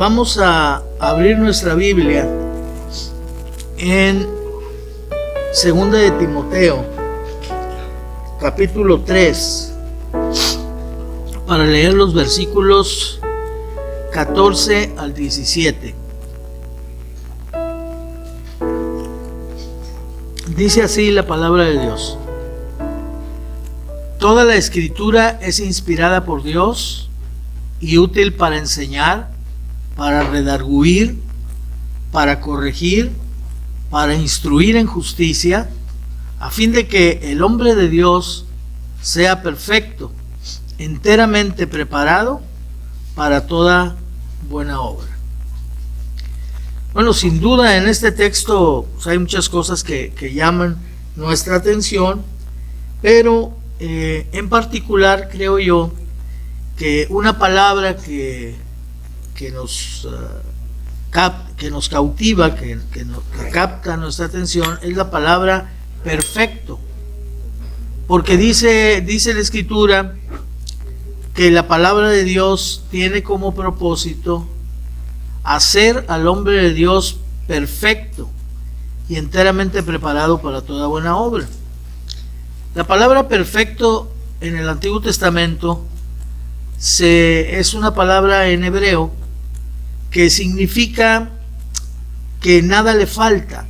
Vamos a abrir nuestra Biblia en 2 de Timoteo, capítulo 3, para leer los versículos 14 al 17. Dice así la palabra de Dios: Toda la escritura es inspirada por Dios y útil para enseñar, para redarguir, para corregir, para instruir en justicia, a fin de que el hombre de Dios sea perfecto, enteramente preparado para toda buena obra. Bueno, sin duda en este texto hay muchas cosas que llaman nuestra atención, pero en particular creo yo que una palabra que nos cautiva, que capta nuestra atención, es la palabra perfecto, porque dice la Escritura que la palabra de Dios tiene como propósito hacer al hombre de Dios perfecto y enteramente preparado para toda buena obra. La palabra perfecto en el Antiguo Testamento es una palabra en hebreo que significa que nada le falta,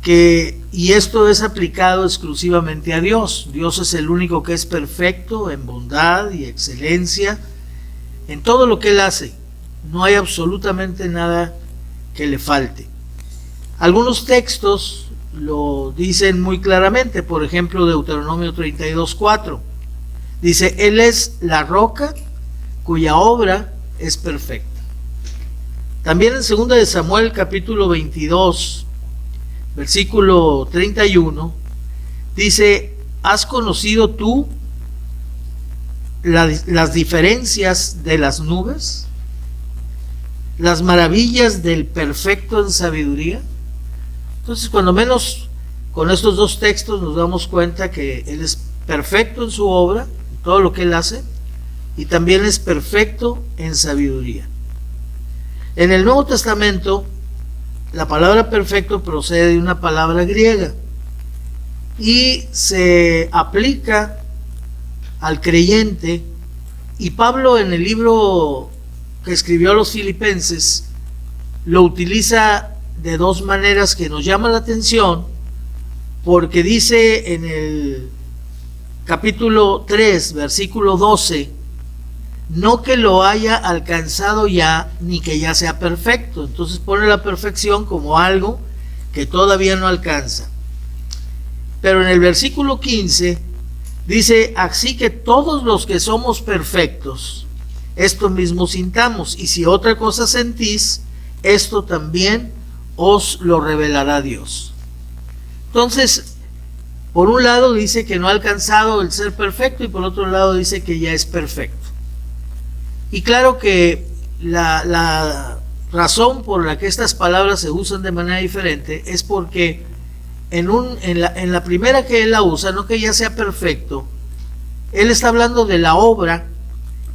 y esto es aplicado exclusivamente a Dios. Dios es el único que es perfecto en bondad y excelencia en todo lo que Él hace. No hay absolutamente nada que le falte. Algunos textos lo dicen muy claramente. Por ejemplo, Deuteronomio 32:4 dice: Él es la roca cuya obra es perfecta. También en 2 de Samuel capítulo 22 versículo 31 dice: ¿Has conocido tú las diferencias de las nubes? ¿Las maravillas del perfecto en sabiduría? Entonces, cuando menos con estos dos textos nos damos cuenta que Él es perfecto en su obra, en todo lo que Él hace, y también es perfecto en sabiduría. En el Nuevo Testamento, la palabra perfecto procede de una palabra griega y se aplica al creyente, y Pablo en el libro que escribió a los Filipenses lo utiliza de dos maneras que nos llama la atención, porque dice en el capítulo 3 versículo 12: no que lo haya alcanzado ya, ni que ya sea perfecto. Entonces pone la perfección como algo que todavía no alcanza. Pero en el versículo 15 dice: así que todos los que somos perfectos, esto mismo sintamos, y si otra cosa sentís, esto también os lo revelará Dios. Entonces, por un lado dice que no ha alcanzado el ser perfecto, y por otro lado dice que ya es perfecto. Y claro que la razón por la que estas palabras se usan de manera diferente es porque en la primera que él la usa, no que ya sea perfecto, él está hablando de la obra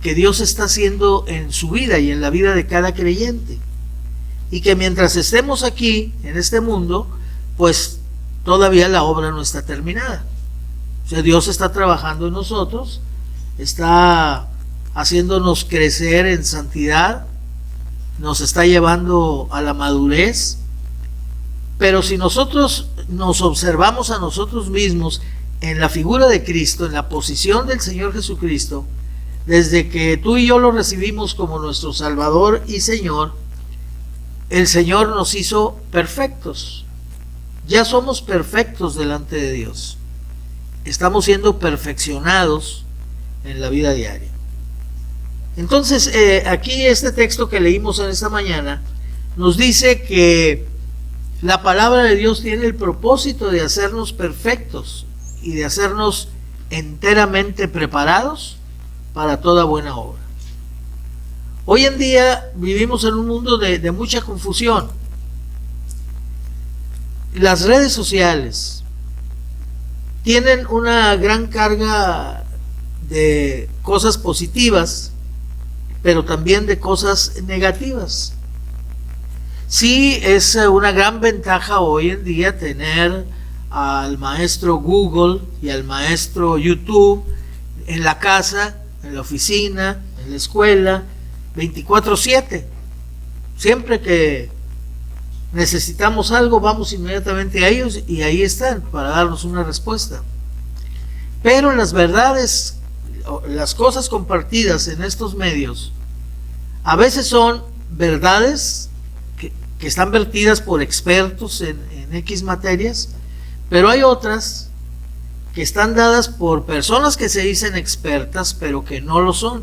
que Dios está haciendo en su vida y en la vida de cada creyente, y que mientras estemos aquí en este mundo, pues todavía la obra no está terminada. O sea, Dios está trabajando en nosotros, está haciéndonos crecer en santidad, nos está llevando a la madurez. Pero si nosotros nos observamos a nosotros mismos en la figura de Cristo, en la posición del Señor Jesucristo, desde que tú y yo lo recibimos como nuestro Salvador y Señor, el Señor nos hizo perfectos. Ya somos perfectos delante de Dios. Estamos siendo perfeccionados en la vida diaria. Entonces, aquí este texto que leímos en esta mañana nos dice que la palabra de Dios tiene el propósito de hacernos perfectos y de hacernos enteramente preparados para toda buena obra. Hoy en día vivimos en un mundo de mucha confusión. Las redes sociales tienen una gran carga de cosas positivas, pero también de cosas negativas. Sí, es una gran ventaja hoy en día tener al maestro Google y al maestro YouTube en la casa, en la oficina, en la escuela, 24/7. Siempre que necesitamos algo, vamos inmediatamente a ellos y ahí están para darnos una respuesta. Pero las verdades, las cosas compartidas en estos medios, a veces son verdades que están vertidas por expertos en X materias, pero hay otras que están dadas por personas que se dicen expertas, pero que no lo son,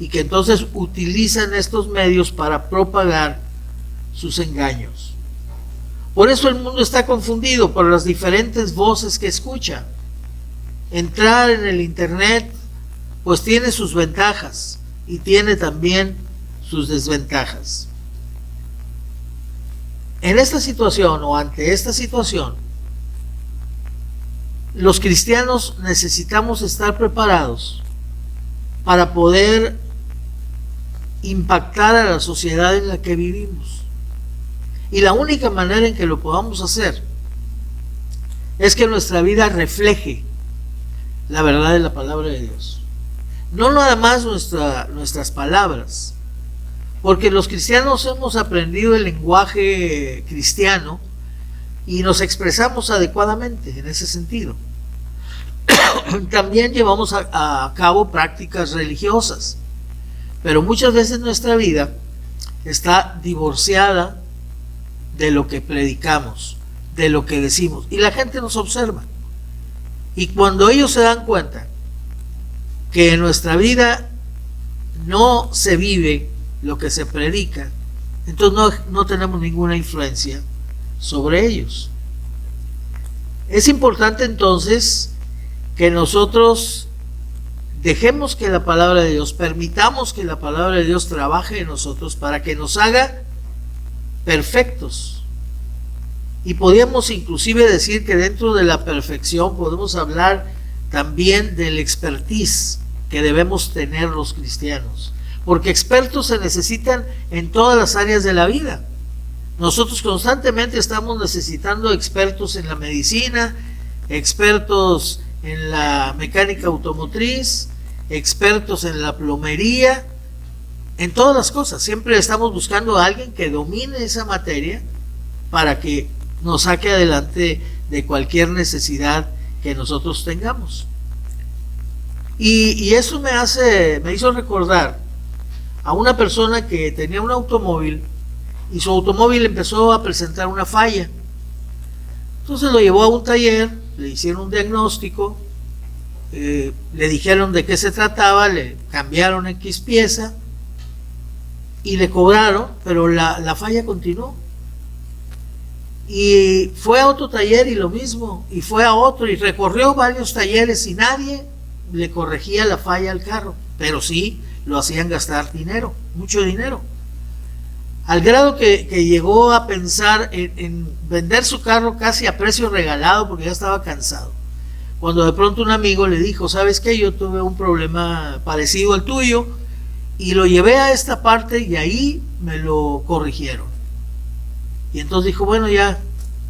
y que entonces utilizan estos medios para propagar sus engaños. Por eso el mundo está confundido por las diferentes voces que escucha. Entrar en el internet pues tiene sus ventajas y tiene también sus desventajas. En esta situación o ante esta situación, los cristianos necesitamos estar preparados para poder impactar a la sociedad en la que vivimos. Y la única manera en que lo podamos hacer es que nuestra vida refleje la verdad de la palabra de Dios. No nada más nuestras palabras, porque los cristianos hemos aprendido el lenguaje cristiano y nos expresamos adecuadamente en ese sentido. También llevamos a cabo prácticas religiosas, pero muchas veces nuestra vida está divorciada de lo que predicamos, de lo que decimos, y la gente nos observa. Y cuando ellos se dan cuenta que en nuestra vida no se vive lo que se predica, entonces no tenemos ninguna influencia sobre ellos. Es importante entonces que nosotros dejemos que la palabra de Dios, permitamos que la palabra de Dios trabaje en nosotros para que nos haga perfectos. Y podríamos inclusive decir que dentro de la perfección podemos hablar también del expertise que debemos tener los cristianos, porque expertos se necesitan en todas las áreas de la vida. Nosotros constantemente estamos necesitando expertos en la medicina, expertos en la mecánica automotriz, expertos en la plomería, en todas las cosas. Siempre estamos buscando a alguien que domine esa materia para que nos saque adelante de cualquier necesidad que nosotros tengamos. Y eso me hizo recordar a una persona que tenía un automóvil y su automóvil empezó a presentar una falla. Entonces lo llevó a un taller, le hicieron un diagnóstico, le dijeron de qué se trataba, le cambiaron X pieza y le cobraron, pero la falla continuó. Y fue a otro taller y lo mismo, y fue a otro y recorrió varios talleres y nadie le corregía la falla al carro, pero sí lo hacían gastar dinero, mucho dinero, al grado que llegó a pensar en vender su carro casi a precio regalado porque ya estaba cansado, cuando de pronto un amigo le dijo: ¿sabes qué? Yo tuve un problema parecido al tuyo y lo llevé a esta parte y ahí me lo corrigieron. Y entonces dijo: bueno, ya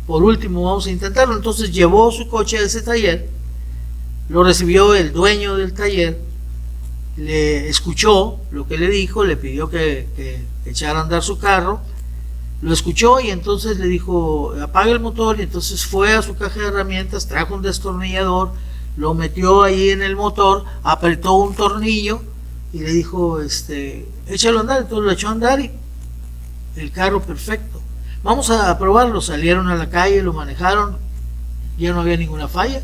por último vamos a intentarlo. Entonces llevó su coche a ese taller, lo recibió el dueño del taller, le escuchó lo que le dijo, le pidió que echara a andar su carro, lo escuchó y entonces le dijo: apague el motor. Y entonces fue a su caja de herramientas, trajo un destornillador, lo metió ahí en el motor, apretó un tornillo y le dijo: échalo a andar. Entonces lo echó a andar y el carro perfecto. Vamos a probarlo. Salieron a la calle, lo manejaron, ya no había ninguna falla.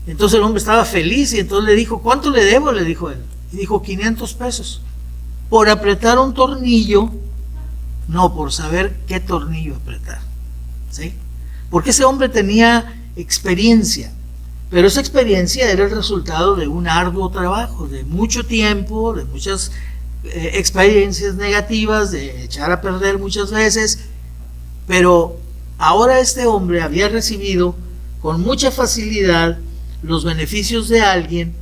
Entonces el hombre estaba feliz y entonces le dijo: ¿cuánto le debo? Le dijo él. Y dijo: 500 pesos. Por apretar un tornillo, no, por saber qué tornillo apretar. ¿Sí? Porque ese hombre tenía experiencia, pero esa experiencia era el resultado de un arduo trabajo, de mucho tiempo, de muchas experiencias negativas, de echar a perder muchas veces, pero ahora este hombre había recibido con mucha facilidad los beneficios de alguien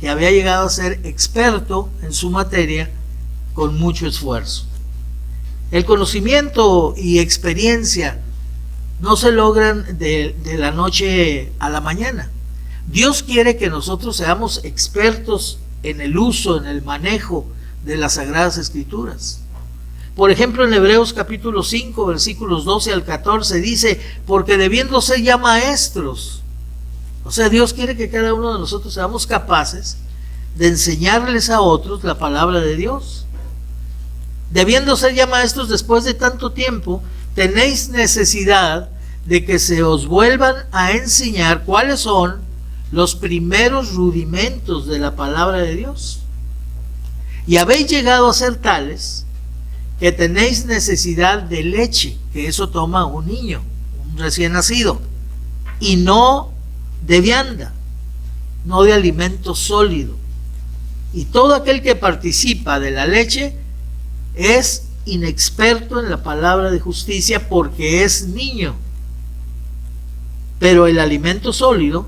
que había llegado a ser experto en su materia con mucho esfuerzo. El conocimiento y experiencia no se logran de la noche a la mañana. Dios quiere que nosotros seamos expertos en el uso, en el manejo de las Sagradas Escrituras. Por ejemplo, en Hebreos capítulo 5, versículos 12 al 14 dice, porque debiendo ser ya maestros, o sea, Dios quiere que cada uno de nosotros seamos capaces de enseñarles a otros la palabra de Dios. Debiendo ser ya maestros después de tanto tiempo, tenéis necesidad de que se os vuelvan a enseñar cuáles son los primeros rudimentos de la palabra de Dios. Y habéis llegado a ser tales que tenéis necesidad de leche, que eso toma un niño, un recién nacido, y no de vianda, no de alimento sólido. Y todo aquel que participa de la leche es inexperto en la palabra de justicia porque es niño. Pero el alimento sólido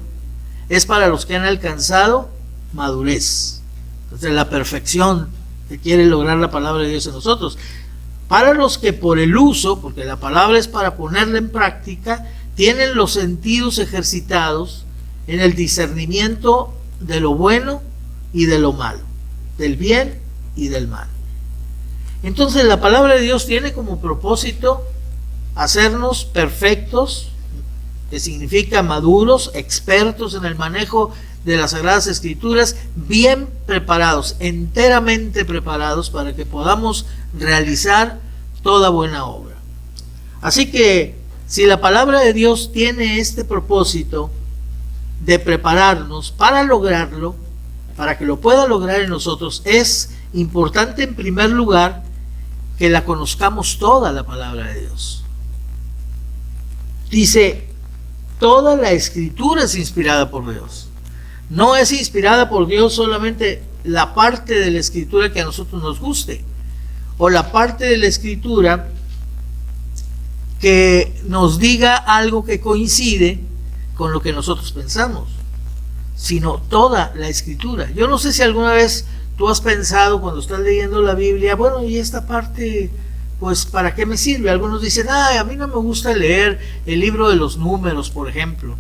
es para los que han alcanzado madurez. Entonces, la perfección que quiere lograr la palabra de Dios en nosotros. Para los que por el uso, porque la palabra es para ponerla en práctica, tienen los sentidos ejercitados en el discernimiento de lo bueno y de lo malo, del bien y del mal. Entonces, la palabra de Dios tiene como propósito hacernos perfectos, que significa maduros, expertos en el manejo de las Sagradas Escrituras, bien preparados, enteramente preparados para que podamos realizar toda buena obra. Así que, si la palabra de Dios tiene este propósito de prepararnos para lograrlo, para que lo pueda lograr en nosotros, es importante en primer lugar que la conozcamos toda la palabra de Dios. Dice, toda la Escritura es inspirada por Dios. No es inspirada por Dios solamente la parte de la Escritura que a nosotros nos guste, o la parte de la Escritura que nos diga algo que coincide con lo que nosotros pensamos, sino toda la Escritura. Yo no sé si alguna vez tú has pensado cuando estás leyendo la Biblia, bueno, y esta parte, pues, ¿para qué me sirve? Algunos dicen, a mí no me gusta leer el libro de los Números, por ejemplo.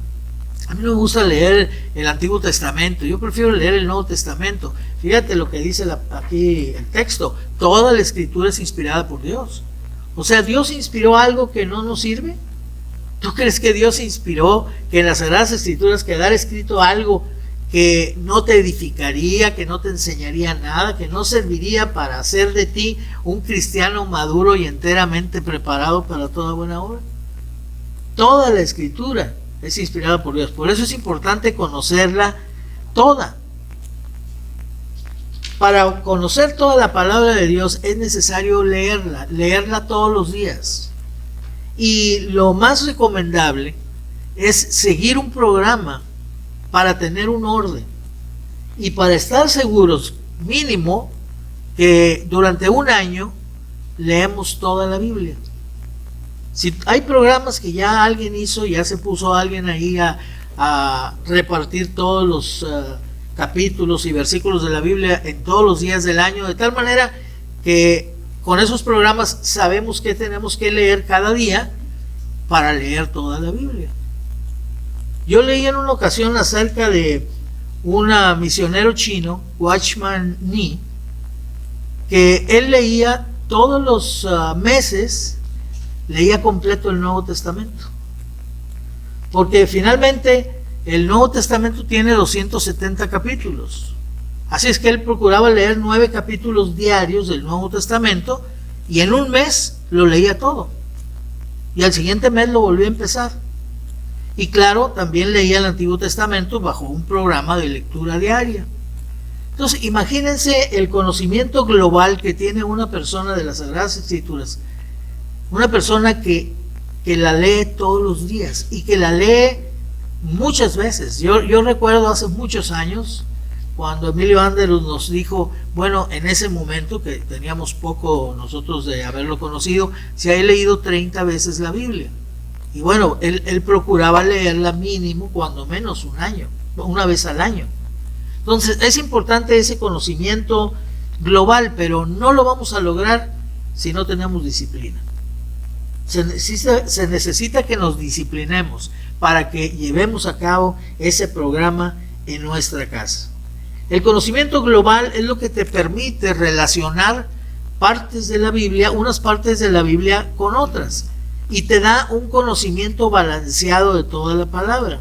A mí no me gusta leer el Antiguo Testamento, yo prefiero leer el Nuevo Testamento. Fíjate lo que dice aquí el texto, toda la Escritura es inspirada por Dios. O sea, ¿Dios inspiró algo que no nos sirve? ¿Tú crees que Dios inspiró que en las Sagradas Escrituras quedara escrito algo que no te edificaría, que no te enseñaría nada, que no serviría para hacer de ti un cristiano maduro y enteramente preparado para toda buena obra? Toda la Escritura es inspirada por Dios. Por eso es importante conocerla toda. Para conocer toda la palabra de Dios es necesario leerla todos los días. Y lo más recomendable es seguir un programa para tener un orden y para estar seguros, mínimo, que durante un año leemos toda la Biblia. Si hay programas que ya alguien hizo, ya se puso alguien ahí a repartir todos los capítulos y versículos de la Biblia en todos los días del año, de tal manera que con esos programas sabemos que tenemos que leer cada día para leer toda la Biblia. Yo leí en una ocasión acerca de un misionero chino, Watchman Nee, que él leía todos los meses, leía completo el Nuevo Testamento, porque finalmente el Nuevo Testamento tiene 270 capítulos. Así es que él procuraba leer 9 capítulos diarios del Nuevo Testamento y en un mes lo leía todo. Y al siguiente mes lo volvía a empezar. Y claro, también leía el Antiguo Testamento bajo un programa de lectura diaria. Entonces, imagínense el conocimiento global que tiene una persona de las Sagradas Escrituras. Una persona que la lee todos los días y que la lee muchas veces. Yo recuerdo hace muchos años cuando Emilio Anderus nos dijo, bueno, en ese momento que teníamos poco nosotros de haberlo conocido, se ha leído 30 veces la Biblia. Y bueno, él procuraba leerla mínimo, cuando menos un año, una vez al año. Entonces es importante ese conocimiento global, pero no lo vamos a lograr si no tenemos disciplina. Se necesita que nos disciplinemos para que llevemos a cabo ese programa en nuestra casa. El conocimiento global es lo que te permite relacionar partes de la Biblia, unas partes de la Biblia con otras, y te da un conocimiento balanceado de toda la palabra.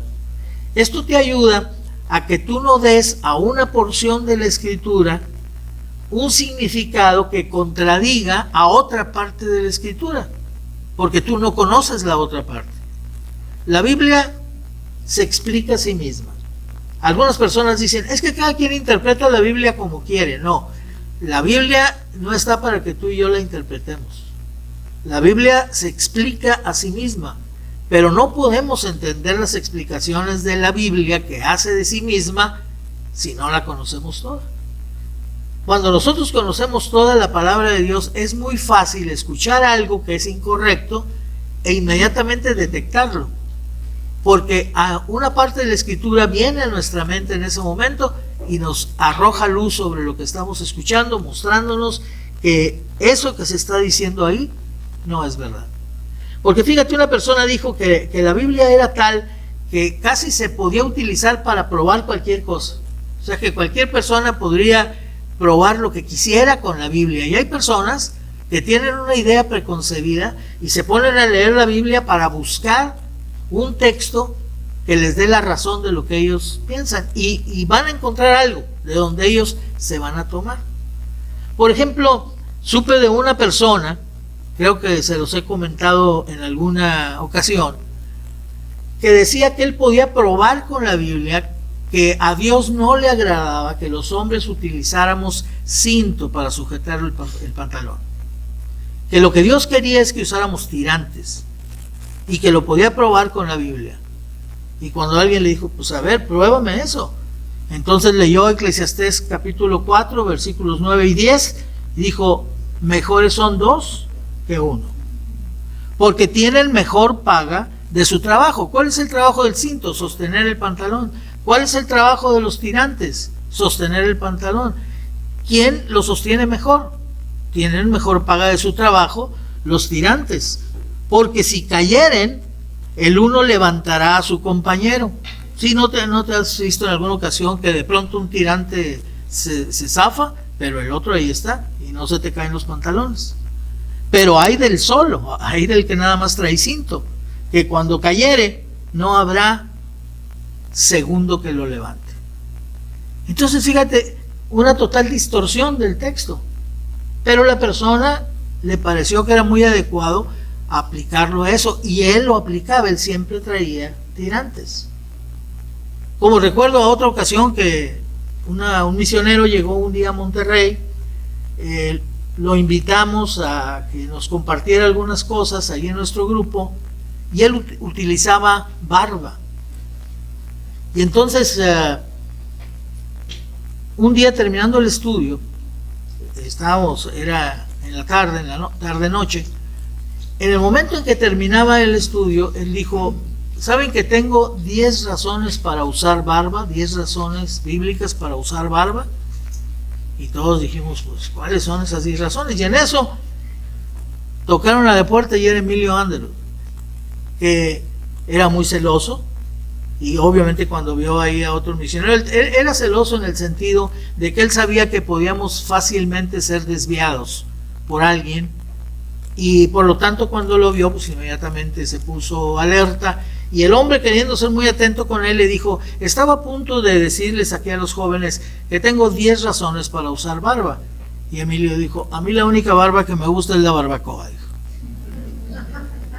Esto te ayuda a que tú no des a una porción de la Escritura un significado que contradiga a otra parte de la Escritura, porque tú no conoces la otra parte. La Biblia se explica a sí misma. Algunas personas dicen, es que cada quien interpreta la Biblia como quiere. No, la Biblia no está para que tú y yo la interpretemos. La Biblia se explica a sí misma, pero no podemos entender las explicaciones de la Biblia que hace de sí misma si no la conocemos toda. Cuando nosotros conocemos toda la palabra de Dios, es muy fácil escuchar algo que es incorrecto e inmediatamente detectarlo, porque a una parte de la Escritura viene a nuestra mente en ese momento y nos arroja luz sobre lo que estamos escuchando, mostrándonos que eso que se está diciendo ahí no es verdad. Porque fíjate, una persona dijo que la Biblia era tal que casi se podía utilizar para probar cualquier cosa. O sea, que cualquier persona podría probar lo que quisiera con la Biblia. Y hay personas que tienen una idea preconcebida y se ponen a leer la Biblia para buscar un texto que les dé la razón de lo que ellos piensan, y van a encontrar algo de donde ellos se van a tomar. Por ejemplo, supe de una persona, creo que se los he comentado en alguna ocasión, que decía que él podía probar con la Biblia que a Dios no le agradaba que los hombres utilizáramos cinto para sujetar el pantalón, que lo que Dios quería es que usáramos tirantes, y que lo podía probar con la Biblia. Y cuando alguien le dijo, pues a ver, pruébame eso, entonces leyó Eclesiastés capítulo 4 versículos 9 y 10 y dijo, mejores son dos que uno, porque tienen mejor paga de su trabajo. ¿Cuál es el trabajo del cinto? Sostener el pantalón. ¿Cuál es el trabajo de los tirantes? Sostener el pantalón. ¿Quién lo sostiene mejor? Tienen mejor paga de su trabajo los tirantes, porque si cayeren, el uno levantará a su compañero. ¿Sí? ¿No te has visto en alguna ocasión que de pronto un tirante se zafa, pero el otro ahí está y no se te caen los pantalones? Pero hay del solo, hay del que nada más trae cinto, que cuando cayere no habrá segundo que lo levante. Entonces fíjate, una total distorsión del texto, pero la persona le pareció que era muy adecuado aplicarlo a eso, y él lo aplicaba, él siempre traía tirantes. Como recuerdo a otra ocasión que un misionero llegó un día a Monterrey, lo invitamos a que nos compartiera algunas cosas ahí en nuestro grupo, y él utilizaba barba. Y entonces un día terminando el estudio, era en la tarde, tarde-noche, en el momento en que terminaba el estudio, él dijo, ¿saben que tengo 10 razones para usar barba? 10 razones bíblicas para usar barba. Y todos dijimos, pues, ¿cuáles son esas 10 razones? Y en eso tocaron a la puerta y era Emilio Anderud, que era muy celoso, y obviamente cuando vio ahí a otro misionero, él era celoso en el sentido de que él sabía que podíamos fácilmente ser desviados por alguien, y por lo tanto cuando lo vio, pues inmediatamente se puso alerta, y el hombre, queriendo ser muy atento con él, le dijo, estaba a punto de decirles aquí a los jóvenes que tengo 10 razones para usar barba. Y Emilio dijo, a mí la única barba que me gusta es la barbacoa, dijo.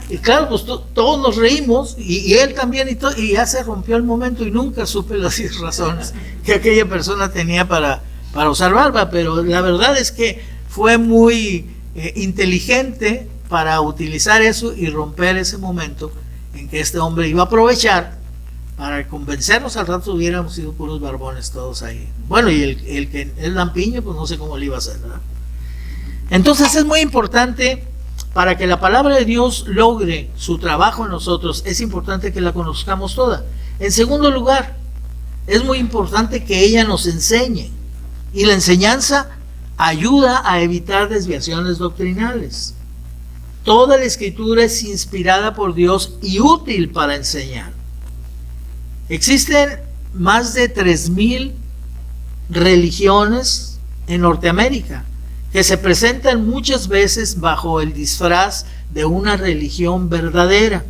Y claro, pues todos nos reímos, y él también, y ya se rompió el momento, y nunca supe las 10 razones que aquella persona tenía para usar barba. Pero la verdad es que fue muy inteligente para utilizar eso y romper ese momento en que este hombre iba a aprovechar para convencernos. Al rato hubiéramos sido puros barbones todos ahí. Bueno, y el que es lampiño, pues no sé cómo le iba a hacer, ¿verdad? Entonces es muy importante, para que la palabra de Dios logre su trabajo en nosotros, es importante que la conozcamos toda. En segundo lugar, es muy importante que ella nos enseñe, y la enseñanza ayuda a evitar desviaciones doctrinales. Toda la Escritura es inspirada por Dios y útil para enseñar. Existen más de 3,000 religiones en Norteamérica que se presentan muchas veces bajo el disfraz de una religión verdadera.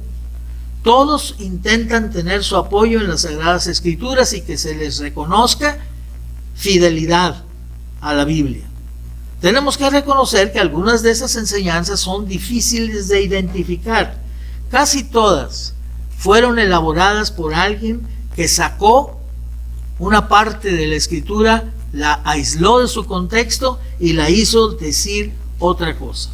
Todos intentan tener su apoyo en las Sagradas Escrituras y que se les reconozca fidelidad a la Biblia. Tenemos que reconocer que algunas de esas enseñanzas son difíciles de identificar. Casi todas fueron elaboradas por alguien que sacó una parte de la Escritura, la aisló de su contexto y la hizo decir otra cosa.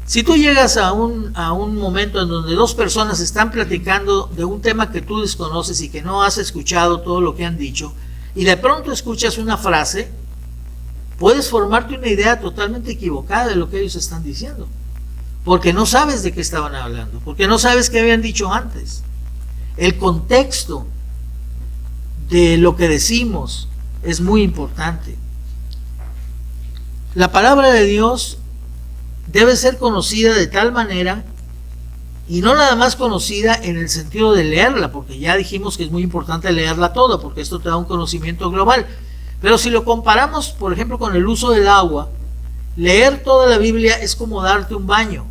Si tú llegas a un momento en donde dos personas están platicando de un tema que tú desconoces y que no has escuchado todo lo que han dicho, y de pronto escuchas una frase, puedes formarte una idea totalmente equivocada de lo que ellos están diciendo, porque no sabes de qué estaban hablando, porque no sabes qué habían dicho antes. El contexto de lo que decimos es muy importante. La palabra de Dios debe ser conocida de tal manera, y no nada más conocida en el sentido de leerla, porque ya dijimos que es muy importante leerla toda, porque esto te da un conocimiento global. Pero si lo comparamos, por ejemplo, con el uso del agua, leer toda la Biblia es como darte un baño.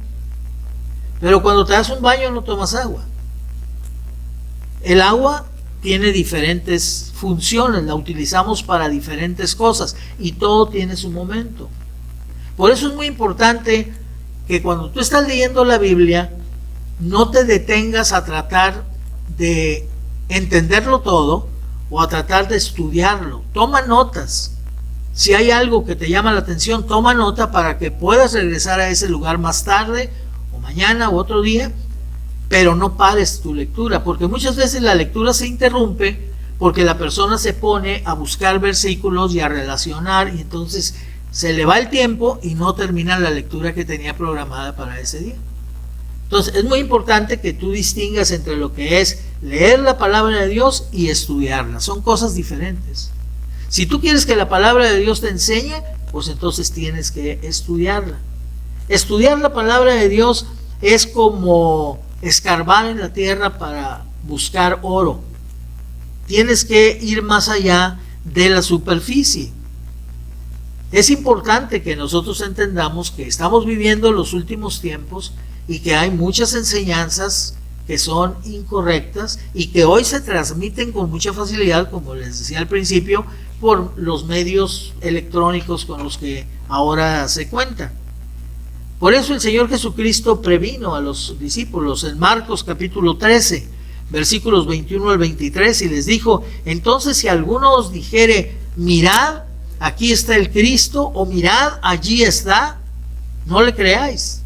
Pero cuando te das un baño no tomas agua. El agua tiene diferentes funciones, la utilizamos para diferentes cosas y todo tiene su momento. Por eso es muy importante que cuando tú estás leyendo la Biblia, no te detengas a tratar de entenderlo todo o a tratar de estudiarlo. Toma notas. Si hay algo que te llama la atención, toma nota para que puedas regresar a ese lugar más tarde o mañana o otro día, pero no pares tu lectura, porque muchas veces la lectura se interrumpe porque la persona se pone a buscar versículos y a relacionar, y entonces se le va el tiempo y no termina la lectura que tenía programada para ese día. Entonces es muy importante que tú distingas entre lo que es leer la palabra de Dios y estudiarla. Son cosas diferentes. Si tú quieres que la palabra de Dios te enseñe, pues entonces tienes que estudiarla. Estudiar la palabra de Dios es como escarbar en la tierra para buscar oro. Tienes que ir más allá de la superficie. Es importante que nosotros entendamos que estamos viviendo los últimos tiempos y que hay muchas enseñanzas que son incorrectas y que hoy se transmiten con mucha facilidad, como les decía al principio, por los medios electrónicos con los que ahora se cuenta. Por eso el Señor Jesucristo previno a los discípulos en Marcos capítulo 13, versículos 21 al 23, y les dijo: entonces si alguno os dijere, mirad, aquí está el Cristo, o mirad, allí está, no le creáis,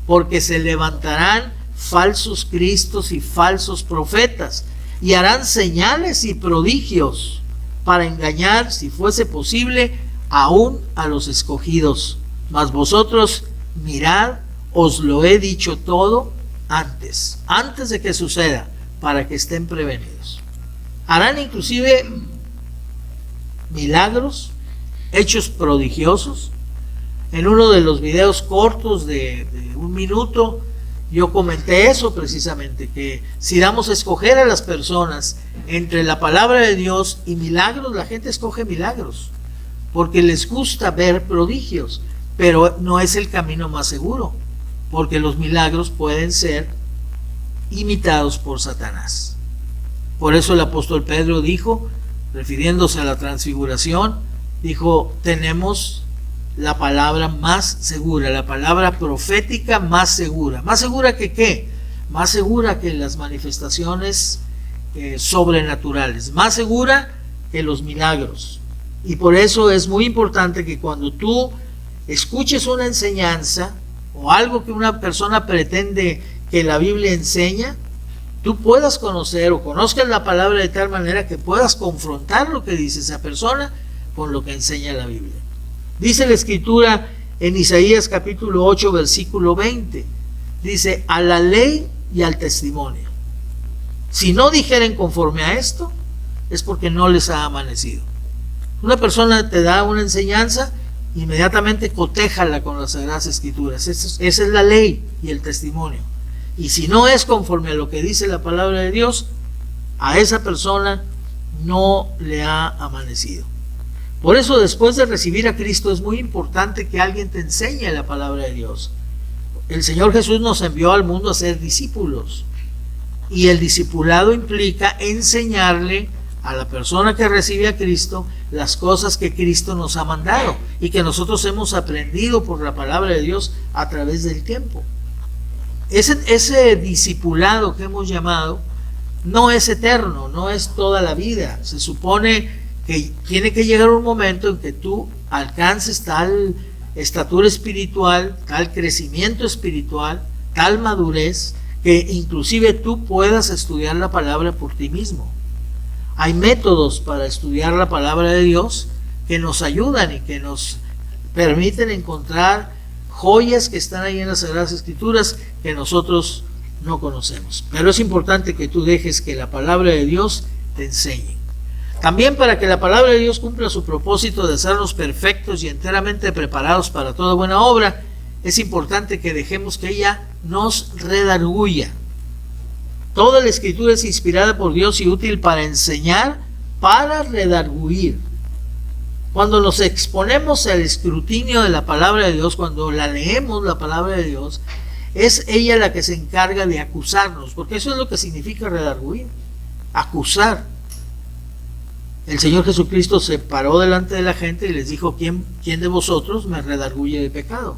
porque se levantarán falsos cristos y falsos profetas, y harán señales y prodigios para engañar, si fuese posible, aún a los escogidos. Mas vosotros mirad, os lo he dicho todo antes de que suceda, para que estén prevenidos. Harán inclusive milagros, hechos prodigiosos. En uno de los videos cortos de 1 minuto, yo comenté eso precisamente, que si damos a escoger a las personas entre la palabra de Dios y milagros, la gente escoge milagros, porque les gusta ver prodigios, pero no es el camino más seguro, porque los milagros pueden ser imitados por Satanás. Por eso el apóstol Pedro dijo, refiriéndose a la transfiguración, dijo: tenemos la palabra más segura, la palabra profética más segura. ¿Más segura que qué? Más segura que las manifestaciones sobrenaturales, más segura que los milagros. Y por eso es muy importante que cuando tú escuches una enseñanza o algo que una persona pretende que la Biblia enseña, tú puedas conocer o conozcas la palabra de tal manera que puedas confrontar lo que dice esa persona con lo que enseña la Biblia. Dice la Escritura en Isaías capítulo 8, versículo 20, dice: a la ley y al testimonio. Si no dijeren conforme a esto, es porque no les ha amanecido. Una persona te da una enseñanza inmediatamente cotéjala con las Sagradas Escrituras. Esa es la ley y el testimonio. Y si no es conforme a lo que dice la palabra de Dios, a esa persona no le ha amanecido. Por eso, después de recibir a Cristo, es muy importante que alguien te enseñe la palabra de Dios. El Señor Jesús nos envió al mundo a ser discípulos. Y el discipulado implica enseñarle a la persona que recibe a Cristo las cosas que Cristo nos ha mandado y que nosotros hemos aprendido por la palabra de Dios a través del tiempo. Ese discipulado que hemos llamado no es eterno, no es toda la vida. Se supone que tiene que llegar un momento en que tú alcances tal estatura espiritual, tal crecimiento espiritual, tal madurez, que inclusive tú puedas estudiar la palabra por ti mismo. Hay métodos para estudiar la palabra de Dios que nos ayudan y que nos permiten encontrar joyas que están ahí en las Sagradas Escrituras que nosotros no conocemos. Pero es importante que tú dejes que la palabra de Dios te enseñe. También, para que la palabra de Dios cumpla su propósito de hacernos perfectos y enteramente preparados para toda buena obra, es importante que dejemos que ella nos redarguya. Toda la Escritura es inspirada por Dios y útil para enseñar, para redarguir. Cuando nos exponemos al escrutinio de la palabra de Dios, cuando la leemos la palabra de Dios, es ella la que se encarga de acusarnos, porque eso es lo que significa redarguir, acusar. El Señor Jesucristo se paró delante de la gente y les dijo: ¿Quién de vosotros me redarguye de pecado?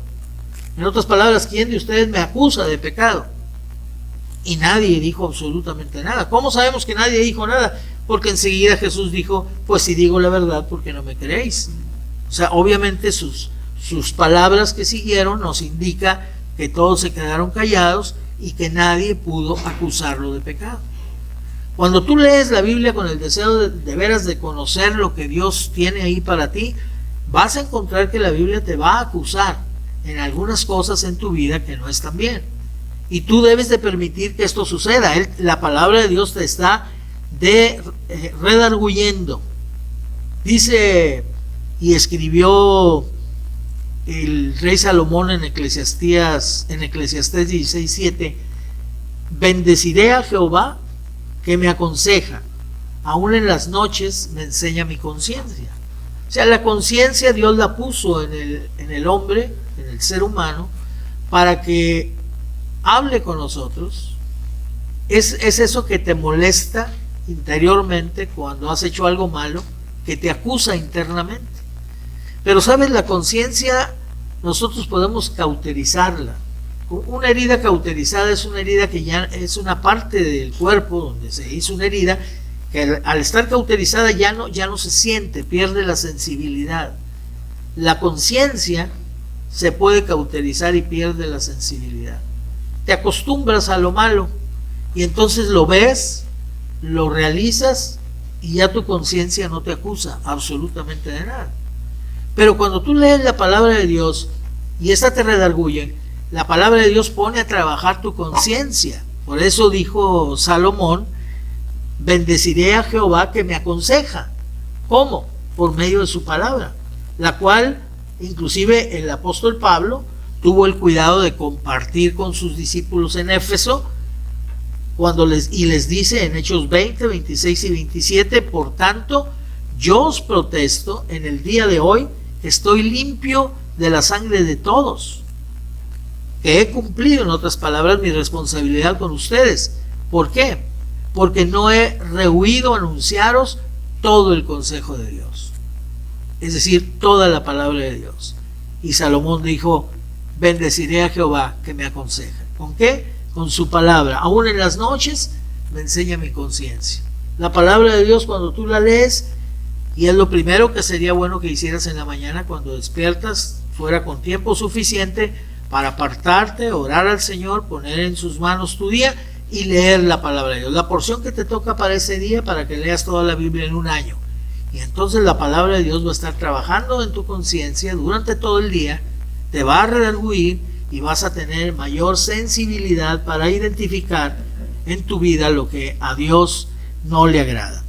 En otras palabras, ¿quién de ustedes me acusa de pecado? Y nadie dijo absolutamente nada. ¿Cómo sabemos que nadie dijo nada? Porque enseguida Jesús dijo: pues si digo la verdad, ¿por qué no me creéis? O sea, obviamente sus palabras que siguieron nos indica que todos se quedaron callados y que nadie pudo acusarlo de pecado. Cuando tú lees la Biblia con el deseo de veras de conocer lo que Dios tiene ahí para ti, vas a encontrar que la Biblia te va a acusar en algunas cosas en tu vida que no están bien. Y tú debes de permitir que esto suceda. La palabra de Dios te está redarguyendo. Dice y escribió el rey Salomón en Eclesiastés 16:7: bendeciré a Jehová que me aconseja, aún en las noches me enseña mi conciencia. O sea, la conciencia Dios la puso en el hombre, en el ser humano, para que hable con nosotros. Es eso que te molesta interiormente cuando has hecho algo malo, que te acusa internamente. Pero sabes, la conciencia nosotros podemos cauterizarla. Una herida cauterizada es una herida que ya es una parte del cuerpo donde se hizo una herida, que al estar cauterizada ya no se siente, pierde la sensibilidad. La conciencia se puede cauterizar y pierde la sensibilidad. Te acostumbras a lo malo y entonces lo ves, lo realizas y ya tu conciencia no te acusa absolutamente de nada. Pero cuando tú lees la palabra de Dios y esta te redarguye, la palabra de Dios pone a trabajar tu conciencia. Por eso dijo Salomón: bendeciré a Jehová que me aconseja. ¿Cómo? Por medio de su palabra, la cual inclusive el apóstol Pablo tuvo el cuidado de compartir con sus discípulos en Éfeso, les dice en Hechos 20, 26 y 27: por tanto, yo os protesto en el día de hoy que estoy limpio de la sangre de todos, que he cumplido, en otras palabras, mi responsabilidad con ustedes. ¿Por qué? Porque no he rehuido anunciaros todo el consejo de Dios, es decir, toda la palabra de Dios. Y Salomón dijo: bendeciré a Jehová que me aconseja. ¿Con qué? Con su palabra. Aún en las noches me enseña mi conciencia. La palabra de Dios, cuando tú la lees, y es lo primero que sería bueno que hicieras en la mañana cuando despiertas, fuera con tiempo suficiente para apartarte, orar al Señor, poner en sus manos tu día y leer la palabra de Dios, la porción que te toca para ese día, para que leas toda la Biblia en un año. Y entonces la palabra de Dios va a estar trabajando en tu conciencia durante todo el día, te va a redarguir y vas a tener mayor sensibilidad para identificar en tu vida lo que a Dios no le agrada.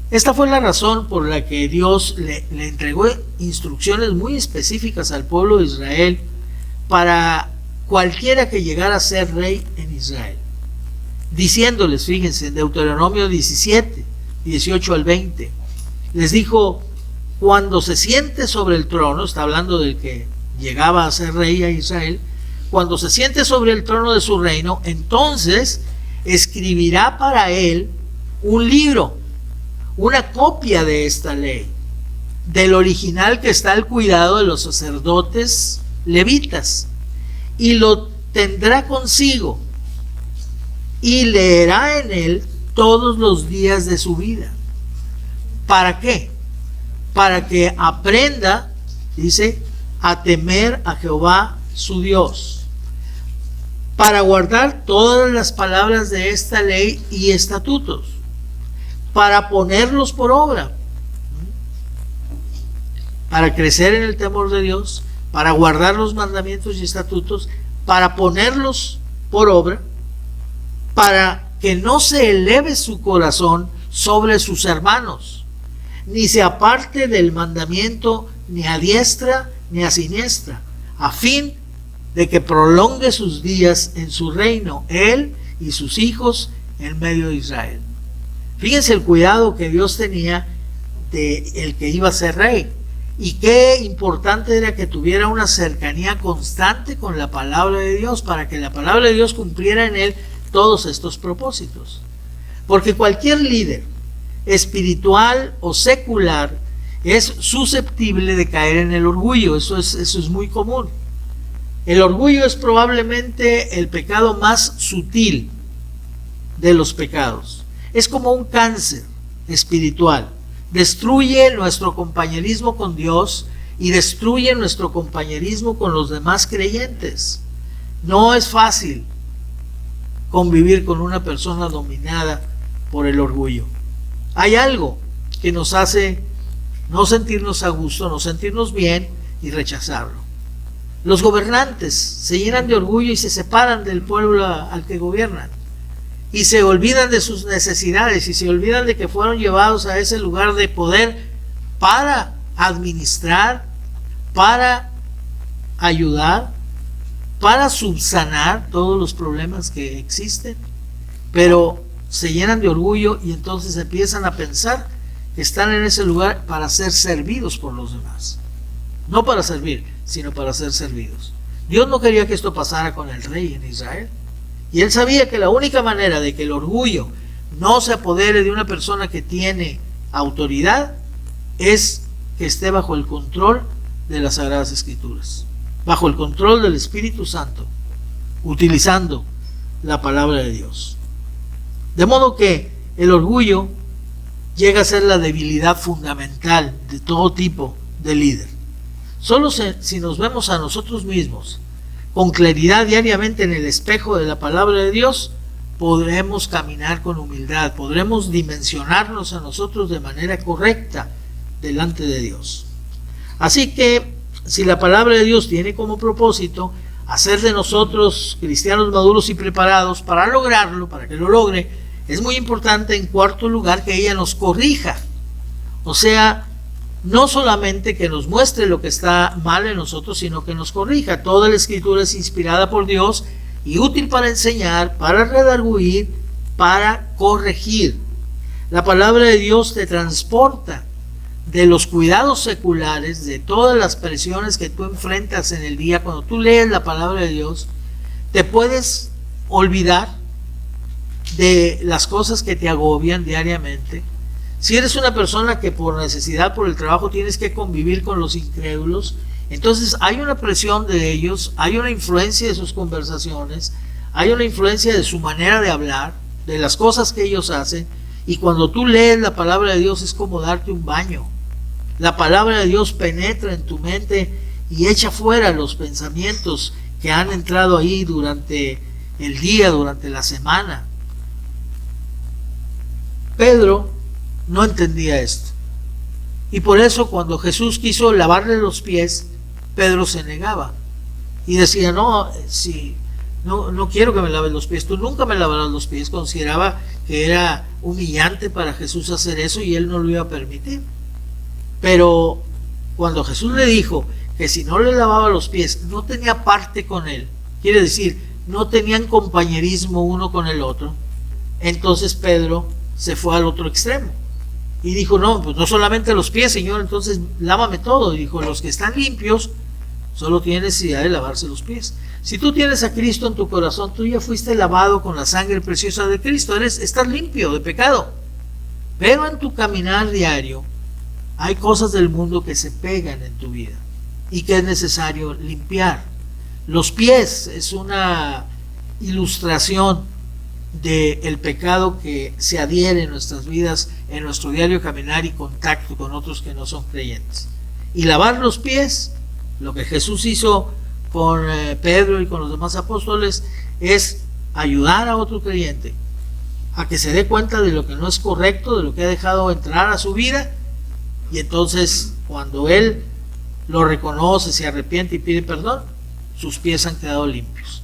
Esta fue la razón por la que Dios le entregó instrucciones muy específicas al pueblo de Israel para cualquiera que llegara a ser rey en Israel, diciéndoles, fíjense, en Deuteronomio 17, 18 al 20, les dijo: cuando se siente sobre el trono, está hablando del que llegaba a ser rey a Israel, cuando se siente sobre el trono de su reino, entonces escribirá para él un libro, una copia de esta ley, del original que está al cuidado de los sacerdotes levitas, y lo tendrá consigo y leerá en él todos los días de su vida. ¿Para qué? Para que aprenda, dice, a temer a Jehová su Dios, para guardar todas las palabras de esta ley y estatutos, para ponerlos por obra, para crecer en el temor de Dios, para guardar los mandamientos y estatutos, para ponerlos por obra, para que no se eleve su corazón sobre sus hermanos, ni se aparte del mandamiento ni a diestra ni a siniestra, a fin de que prolongue sus días en su reino, él y sus hijos en medio de Israel. Fíjense el cuidado que Dios tenía de el que iba a ser rey, y qué importante era que tuviera una cercanía constante con la palabra de Dios, para que la palabra de Dios cumpliera en él todos estos propósitos. Porque cualquier líder espiritual o secular es susceptible de caer en el orgullo. Eso es muy común. El orgullo es probablemente el pecado más sutil de los pecados. Es como un cáncer espiritual. Destruye nuestro compañerismo con Dios y destruye nuestro compañerismo con los demás creyentes. No es fácil convivir con una persona dominada por el orgullo. Hay algo que nos hace no sentirnos a gusto, no sentirnos bien y rechazarlo. Los gobernantes se llenan de orgullo y se separan del pueblo al que gobiernan, y se olvidan de sus necesidades y se olvidan de que fueron llevados a ese lugar de poder para administrar, para ayudar, para subsanar todos los problemas que existen. Pero se llenan de orgullo y entonces empiezan a pensar que están en ese lugar para ser servidos por los demás. No para servir, sino para ser servidos. Dios no quería que esto pasara con el rey en Israel. Y él sabía que la única manera de que el orgullo no se apodere de una persona que tiene autoridad es que esté bajo el control de las Sagradas Escrituras, bajo el control del Espíritu Santo, utilizando la palabra de Dios. De modo que el orgullo llega a ser la debilidad fundamental de todo tipo de líder. Solo si nos vemos a nosotros mismos con claridad diariamente en el espejo de la palabra de Dios, podremos caminar con humildad, podremos dimensionarnos a nosotros de manera correcta delante de Dios. Así que, si la palabra de Dios tiene como propósito hacer de nosotros cristianos maduros y preparados para lograrlo, para que lo logre, es muy importante, en cuarto lugar, que ella nos corrija. O sea, no solamente que nos muestre lo que está mal en nosotros, sino que nos corrija. Toda la Escritura es inspirada por Dios y útil para enseñar, para redarguir, para corregir. La palabra de Dios te transporta de los cuidados seculares, de todas las presiones que tú enfrentas en el día. Cuando tú lees la palabra de Dios, te puedes olvidar de las cosas que te agobian diariamente. Si eres una persona que por necesidad, por el trabajo, tienes que convivir con los incrédulos, entonces hay una presión de ellos, hay una influencia de sus conversaciones, hay una influencia de su manera de hablar, de las cosas que ellos hacen, y cuando tú lees la palabra de Dios es como darte un baño. La palabra de Dios penetra en tu mente y echa fuera los pensamientos que han entrado ahí durante el día, durante la semana. Pedro no entendía esto, y por eso cuando Jesús quiso lavarle los pies, Pedro se negaba y decía: no, si no quiero que me laves los pies, tú nunca me lavarás los pies. Consideraba que era humillante para Jesús hacer eso y él no lo iba a permitir. Pero cuando Jesús le dijo que si no le lavaba los pies, no tenía parte con él, quiere decir, no tenían compañerismo uno con el otro, entonces Pedro se fue al otro extremo y dijo, no, pues no solamente los pies, Señor, entonces lávame todo. Y dijo, los que están limpios solo tienen necesidad de lavarse los pies. Si tú tienes a Cristo en tu corazón, tú ya fuiste lavado con la sangre preciosa de Cristo, estás limpio de pecado. Pero en tu caminar diario hay cosas del mundo que se pegan en tu vida y que es necesario limpiar. Los pies es una ilustración del pecado que se adhiere en nuestras vidas, en nuestro diario caminar y contacto con otros que no son creyentes. Y lavar los pies, lo que Jesús hizo con Pedro y con los demás apóstoles, es ayudar a otro creyente a que se dé cuenta de lo que no es correcto, de lo que ha dejado entrar a su vida, y entonces cuando él lo reconoce, se arrepiente y pide perdón, sus pies han quedado limpios.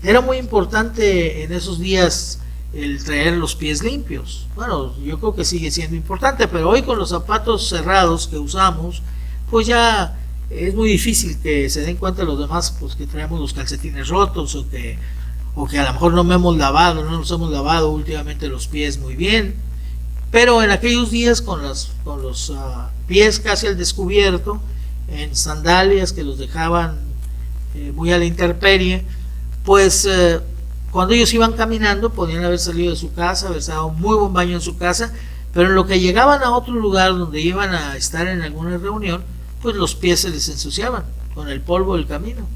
Era muy importante en esos días el traer los pies limpios. Bueno, yo creo que sigue siendo importante, pero hoy con los zapatos cerrados que usamos, pues ya es muy difícil que se den cuenta los demás, pues que traemos los calcetines rotos o que a lo mejor no nos hemos lavado últimamente los pies muy bien. Pero en aquellos días con los pies casi al descubierto, en sandalias que los dejaban muy a la intemperie, pues cuando ellos iban caminando podían haber salido de su casa, haber dado un muy buen baño en su casa, pero en lo que llegaban a otro lugar donde iban a estar en alguna reunión, pues los pies se les ensuciaban con el polvo del camino.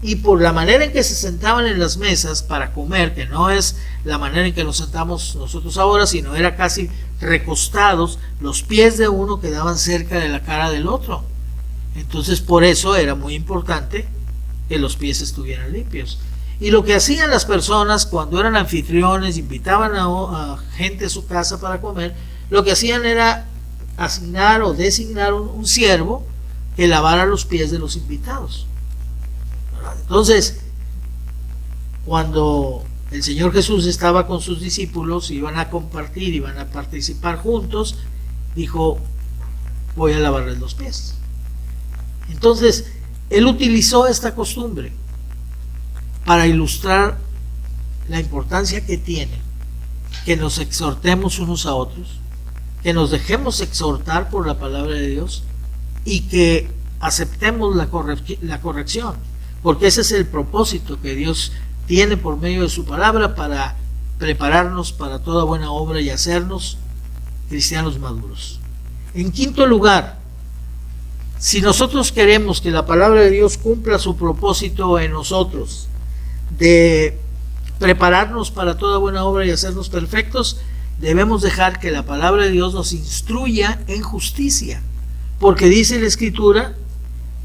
Y por la manera en que se sentaban en las mesas para comer, que no es la manera en que nos sentamos nosotros ahora, sino era casi recostados, los pies de uno quedaban cerca de la cara del otro. Entonces por eso era muy importante que los pies estuvieran limpios. Y lo que hacían las personas cuando eran anfitriones, invitaban a gente a su casa para comer, lo que hacían era asignar o designar un siervo que lavara los pies de los invitados. Entonces, cuando el Señor Jesús estaba con sus discípulos, iban a compartir, iban a participar juntos, dijo, voy a lavarles los pies. Entonces, Él utilizó esta costumbre para ilustrar la importancia que tiene que nos exhortemos unos a otros, que nos dejemos exhortar por la palabra de Dios y que aceptemos la corrección, porque ese es el propósito que Dios tiene por medio de su palabra para prepararnos para toda buena obra y hacernos cristianos maduros. En quinto lugar, si nosotros queremos que la palabra de Dios cumpla su propósito en nosotros, de prepararnos para toda buena obra y hacernos perfectos, debemos dejar que la palabra de Dios nos instruya en justicia, porque dice la Escritura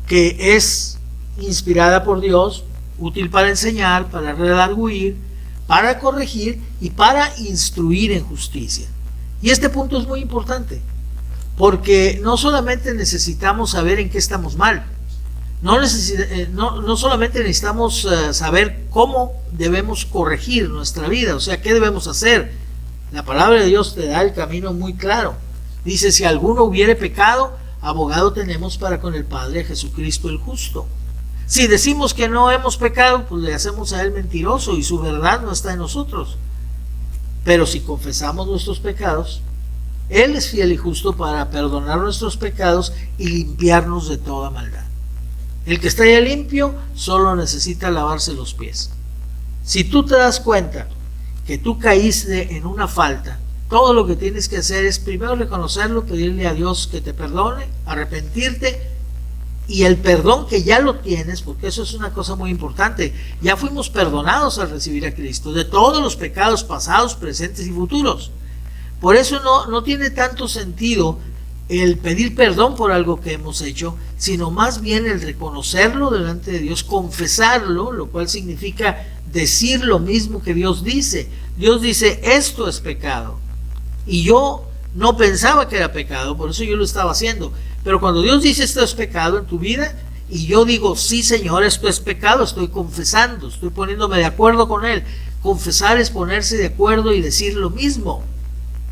que es inspirada por Dios, útil para enseñar, para redarguir, para corregir y para instruir en justicia. Y este punto es muy importante, porque no solamente necesitamos saber en qué estamos mal, no solamente necesitamos saber cómo debemos corregir nuestra vida, o sea, qué debemos hacer. La palabra de Dios te da el camino muy claro. Dice, si alguno hubiere pecado, abogado tenemos para con el Padre, a Jesucristo el justo. Si decimos que no hemos pecado, pues le hacemos a Él mentiroso y su verdad no está en nosotros. Pero si confesamos nuestros pecados, Él es fiel y justo para perdonar nuestros pecados y limpiarnos de toda maldad. El que está ya limpio solo necesita lavarse los pies. Si tú te das cuenta que tú caíste en una falta, todo lo que tienes que hacer es primero reconocerlo, pedirle a Dios que te perdone, arrepentirte, y el perdón que ya lo tienes, porque eso es una cosa muy importante, ya fuimos perdonados al recibir a Cristo de todos los pecados pasados, presentes y futuros. Por eso no tiene tanto sentido el pedir perdón por algo que hemos hecho, sino más bien el reconocerlo delante de Dios, confesarlo, lo cual significa decir lo mismo que Dios dice. Dios dice, esto es pecado, y yo no pensaba que era pecado, por eso yo lo estaba haciendo. Pero cuando Dios dice esto es pecado en tu vida, y yo digo, sí Señor, esto es pecado, estoy confesando, estoy poniéndome de acuerdo con Él. Confesar es ponerse de acuerdo y decir lo mismo.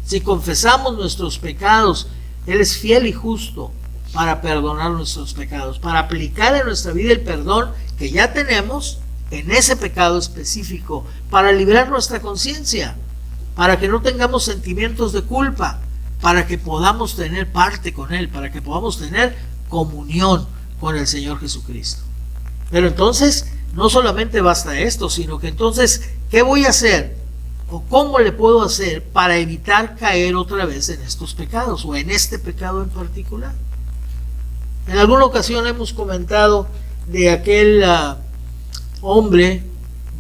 Si confesamos nuestros pecados, Él es fiel y justo para perdonar nuestros pecados, para aplicar en nuestra vida el perdón que ya tenemos en ese pecado específico, para liberar nuestra conciencia, para que no tengamos sentimientos de culpa, para que podamos tener parte con Él, para que podamos tener comunión con el Señor Jesucristo. Pero entonces no solamente basta esto, sino que entonces, ¿qué voy a hacer? ¿O cómo le puedo hacer para evitar caer otra vez en estos pecados o en este pecado en particular? En alguna ocasión hemos comentado de aquel hombre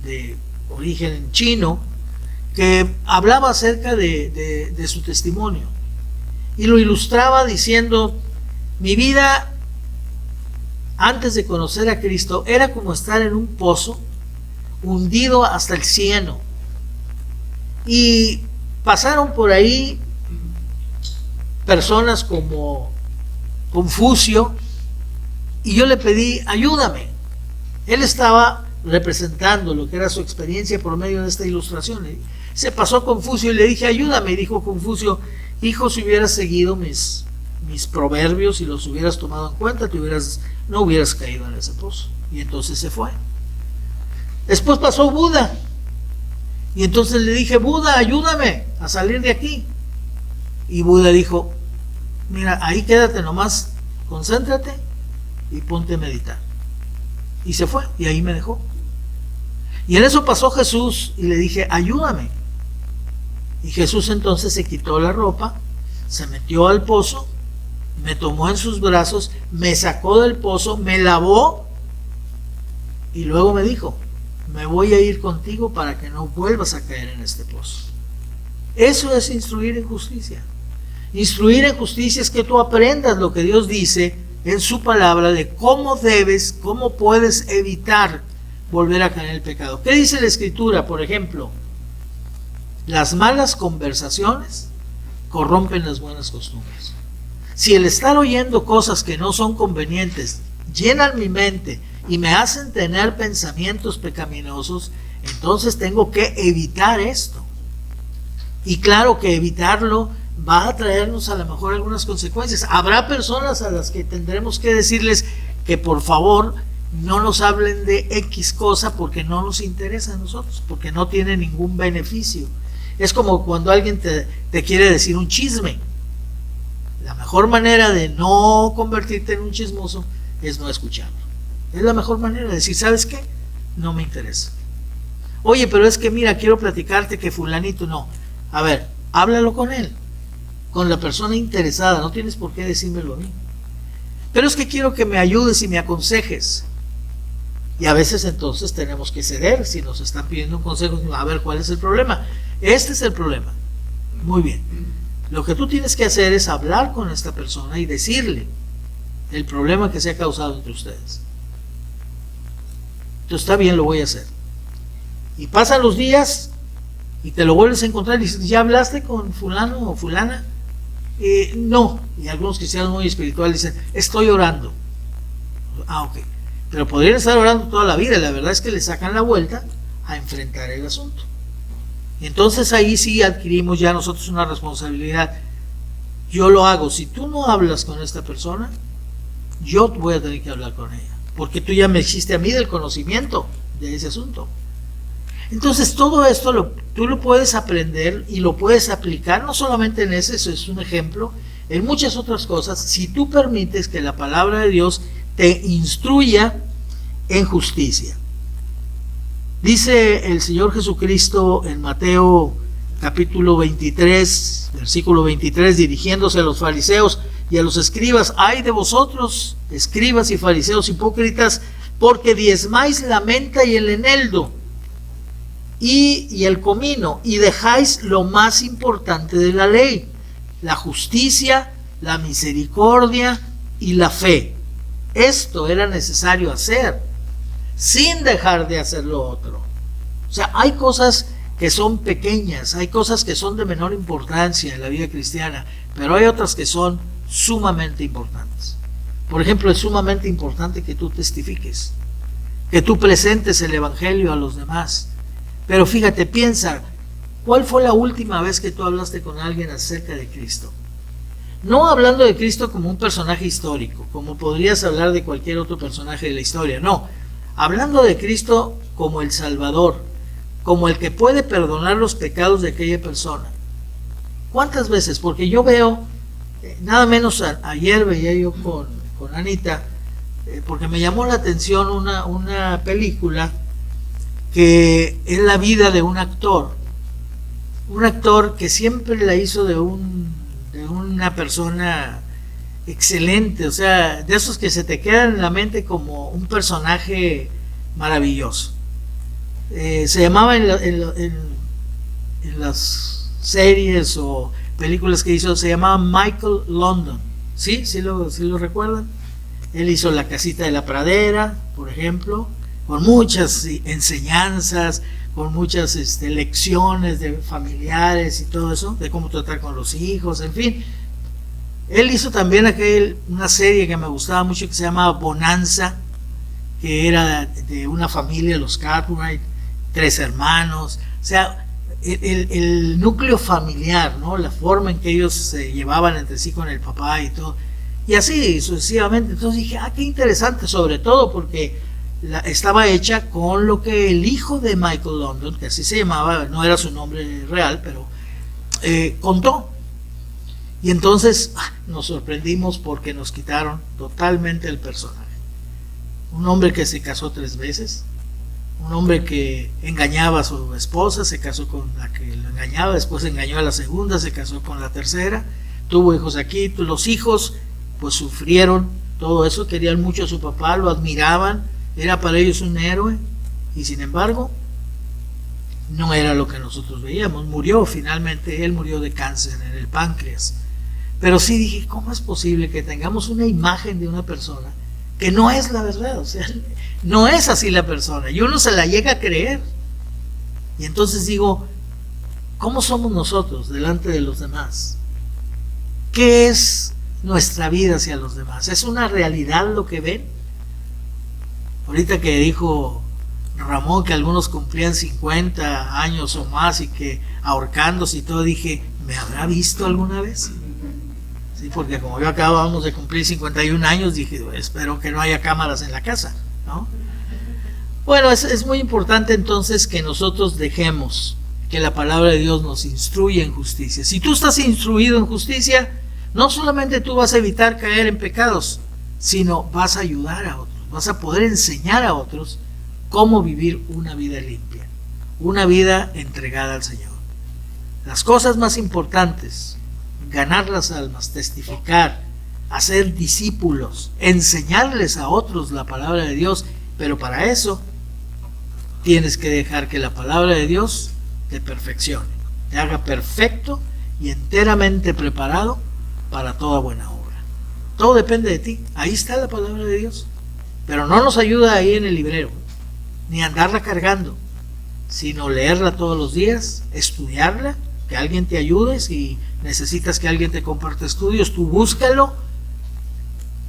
de origen chino que hablaba acerca de su testimonio y lo ilustraba diciendo: mi vida antes de conocer a Cristo era como estar en un pozo hundido hasta el cieno, y pasaron por ahí personas como Confucio y yo le pedí: ayúdame. Él estaba representando lo que era su experiencia por medio de esta ilustración. Se pasó a Confucio y le dije: ayúdame. Y dijo Confucio: hijo, si hubieras seguido mis proverbios y los hubieras tomado en cuenta, no hubieras caído en ese pozo. Y entonces se fue. Después pasó Buda y entonces le dije: Buda, ayúdame a salir de aquí. Y Buda dijo: mira, ahí quédate nomás, concéntrate y ponte a meditar. Y se fue, y ahí me dejó. Y en eso pasó Jesús y le dije: ayúdame. Y Jesús entonces se quitó la ropa, se metió al pozo, me tomó en sus brazos, me sacó del pozo, me lavó y luego me dijo: me voy a ir contigo para que no vuelvas a caer en este pozo. Eso es instruir en justicia. Instruir en justicia es que tú aprendas lo que Dios dice en su palabra de cómo puedes evitar volver a caer en el pecado. ¿Qué dice la Escritura? Por ejemplo, las malas conversaciones corrompen las buenas costumbres. Si el estar oyendo cosas que no son convenientes llenan mi mente y me hacen tener pensamientos pecaminosos, entonces tengo que evitar esto. Y claro que evitarlo va a traernos a lo mejor algunas consecuencias. Habrá personas a las que tendremos que decirles que por favor no nos hablen de X cosa porque no nos interesa a nosotros, porque no tiene ningún beneficio. Es como cuando alguien te quiere decir un chisme. La mejor manera de no convertirte en un chismoso es no escucharlo. Es la mejor manera de decir: ¿sabes qué? No me interesa. Oye, pero es que mira, quiero platicarte que fulanito. No, a ver, háblalo con él, con la persona interesada. No tienes por qué decírmelo a mí. Pero es que quiero que me ayudes y me aconsejes. Y a veces entonces tenemos que ceder. Si nos están pidiendo un consejo, a ver, ¿cuál es el problema? Este es el problema. Muy bien. Lo que tú tienes que hacer es hablar con esta persona y decirle el problema que se ha causado entre ustedes. Entonces está bien, lo voy a hacer. Y pasan los días y te lo vuelves a encontrar y dices: ¿ya hablaste con fulano o fulana? No. Y algunos cristianos muy espirituales dicen: estoy orando. Ok. Pero podrían estar orando toda la vida. La verdad es que le sacan la vuelta a enfrentar el asunto. Y entonces ahí sí adquirimos ya nosotros una responsabilidad. Yo lo hago. Si tú no hablas con esta persona, yo voy a tener que hablar con ella, porque tú ya me hiciste a mí del conocimiento de ese asunto. Entonces todo esto tú lo puedes aprender y lo puedes aplicar, no solamente en ese, eso es un ejemplo, en muchas otras cosas, si tú permites que la palabra de Dios te instruya en justicia. Dice el Señor Jesucristo en Mateo capítulo 23, versículo 23, dirigiéndose a los fariseos y a los escribas: ay de vosotros, escribas y fariseos hipócritas, porque diezmáis la menta y el eneldo y el comino, y dejáis lo más importante de la ley, la justicia, la misericordia y la fe. Esto era necesario hacer, sin dejar de hacer lo otro. O sea, hay cosas que son pequeñas, hay cosas que son de menor importancia en la vida cristiana, pero hay otras que son sumamente importantes. Por ejemplo, es sumamente importante que tú testifiques, que tú presentes el Evangelio a los demás. Pero fíjate, piensa, ¿cuál fue la última vez que tú hablaste con alguien acerca de Cristo? No hablando de Cristo como un personaje histórico, como podrías hablar de cualquier otro personaje de la historia, no. Hablando de Cristo como el Salvador, como el que puede perdonar los pecados de aquella persona. ¿Cuántas veces? Porque yo veo, nada menos ayer veía yo con Anita, porque me llamó la atención una película que es la vida de un actor que siempre la hizo de una persona excelente, o sea, de esos que se te quedan en la mente como un personaje maravilloso. Se llamaba en las series o películas que hizo, se llamaba Michael London. ¿Sí? ¿Sí lo recuerdan? Él hizo La casita de la pradera, por ejemplo, con muchas enseñanzas, con muchas lecciones de familiares y todo eso, de cómo tratar con los hijos, en fin. Él hizo también una serie que me gustaba mucho que se llamaba Bonanza, que era de una familia, los Cartwright, 3 hermanos, o sea, el núcleo familiar, ¿no? La forma en que ellos se llevaban entre sí con el papá y todo, y así sucesivamente. Entonces dije, qué interesante, sobre todo porque estaba hecha con lo que el hijo de Michael London, que así se llamaba, no era su nombre real, pero contó. Y entonces nos sorprendimos porque nos quitaron totalmente el personaje. Un hombre que se casó 3 veces, un hombre que engañaba a su esposa, se casó con la que lo engañaba, después engañó a la segunda, se casó con la tercera, tuvo hijos aquí, los hijos pues sufrieron todo eso, querían mucho a su papá, lo admiraban, era para ellos un héroe, y sin embargo no era lo que nosotros veíamos. Murió finalmente, él murió de cáncer en el páncreas. Pero sí dije, ¿cómo es posible que tengamos una imagen de una persona que no es la verdad? O sea, no es así la persona, y uno se la llega a creer. Y entonces digo, ¿cómo somos nosotros delante de los demás? ¿Qué es nuestra vida hacia los demás? ¿Es una realidad lo que ven? Ahorita que dijo Ramón que algunos cumplían 50 años o más y que ahorcándose y todo, dije, ¿me habrá visto alguna vez? Sí, porque como yo acabamos de cumplir 51 años, dije, espero que no haya cámaras en la casa, ¿no? Bueno, es muy importante entonces que nosotros dejemos que la palabra de Dios nos instruya en justicia. Si tú estás instruido en justicia, no solamente tú vas a evitar caer en pecados, sino vas a ayudar a otros, vas a poder enseñar a otros cómo vivir una vida limpia, una vida entregada al Señor. Las cosas más importantes: ganar las almas, testificar, hacer discípulos, enseñarles a otros la palabra de Dios, pero para eso tienes que dejar que la palabra de Dios te perfeccione, te haga perfecto y enteramente preparado para toda buena obra. Todo depende de ti. Ahí está la palabra de Dios, pero no nos ayuda ahí en el librero, ni andarla cargando, sino leerla todos los días, estudiarla, que alguien te ayude. Si necesitas que alguien te comparte estudios, tú búscalo,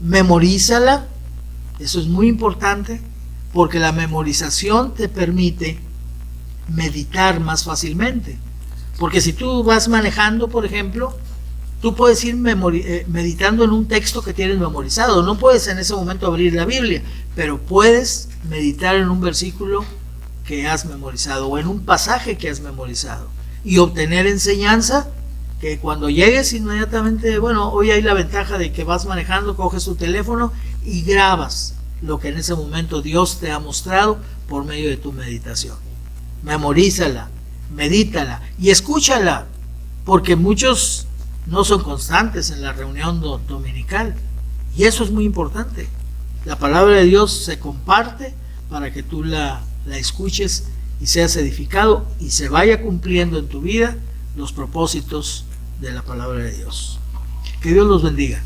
memorízala. Eso es muy importante, porque la memorización te permite meditar más fácilmente. Porque si tú vas manejando, por ejemplo, tú puedes ir meditando en un texto que tienes memorizado. No puedes en ese momento abrir la Biblia, pero puedes meditar en un versículo que has memorizado o en un pasaje que has memorizado y obtener enseñanza que cuando llegues inmediatamente, bueno, hoy hay la ventaja de que vas manejando, coges tu teléfono y grabas lo que en ese momento Dios te ha mostrado por medio de tu meditación. Memorízala, medítala y escúchala, porque muchos no son constantes en la reunión dominical, y eso es muy importante. La palabra de Dios se comparte para que tú la escuches y seas edificado y se vaya cumpliendo en tu vida los propósitos de la palabra de Dios. Que Dios los bendiga.